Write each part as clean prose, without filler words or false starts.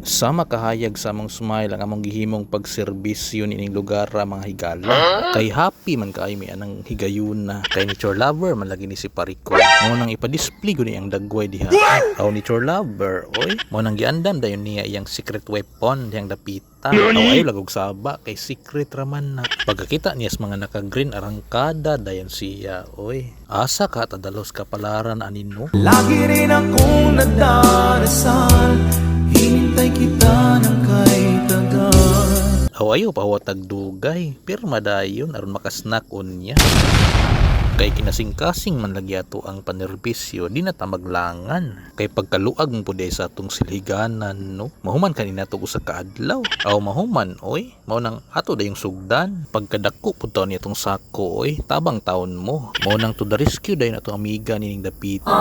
Sama kahayag sa among smile ang among gihimong pagserbisyo nining lugar mga higala. Kay happy man kay may anang higayon na. Kay nature lover man lagi ni si Pariko. Mo nang ipa-display guni ang dagway diha. Aw nature lover, oy. Mo nang giandam dayon niya iyang secret weapon diyang dapita. Aw ay lagog saba kay secret raman na. Pagkakita niya sa mga naka-green arangkada dayon siya, oy. Asa ka tadalos kapalaran anino? Lagi rin akong nagdarasal, hinintay kita ng kay tagal. Aw ayaw pawatag dugay, pirma dayon aron makasnack on niya. Kay kinasing-kasing man lagi ato ang panerbisyo, di na ta maglangan. Kay pagkaluag mo po sa atong silhiganan, no? Mahuman kanina to usa ka adlaw. Aw mahuman, oy. Mao nang ato dayong sugdan. Pagkadako pud taon nitong sako, oy. Tabang taon mo. Mao nang to the rescue dayon ato amiga nining dapita.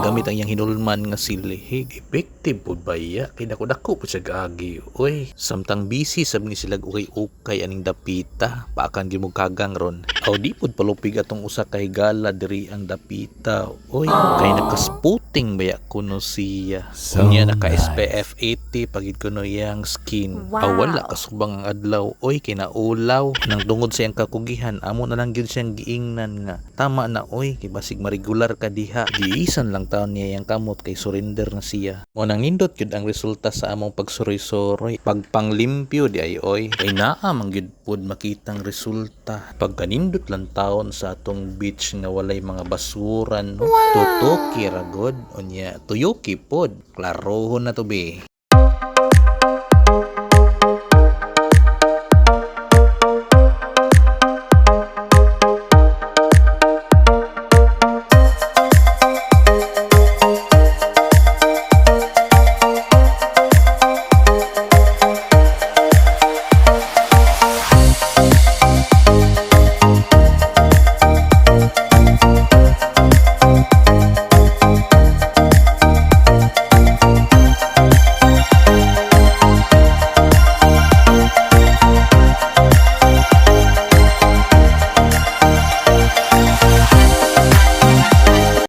Gamit ang iyang hinulman nga silihig. Effective pud baya. Kay dako-dako pud siya gaagi, oy. Samtang busy sab ni sila ukay-ukay aning dapita. Paakan gyud mo kagang ron. Aw di pud palupig atong usa ka higala diri ang dapita. Oy, kay nakasputing baya kuno siya. Unya naka SPF 80 pagid kuno yang skin. Wow. Wala kasubang ang adlaw. Oy, kay naulaw. Nang tungod sa iyang kakugihan, amo na lang gyud siyang giingnan nga. Tama na oy, kay basig maregular ka diha. Diisan lang taon niya yang kamot kay surrender na siya. Mo nang nindot gyud ang resulta sa among pagsuroy-suroy. Pagpanglimpyo di ay oy. Kay naa man gyud pud makitang resulta. Pagkanindot lang taon sa atong beach nga walay mga basuran, no? Wow. Tutuki ragod unya tuyuki pod klarohon na to be.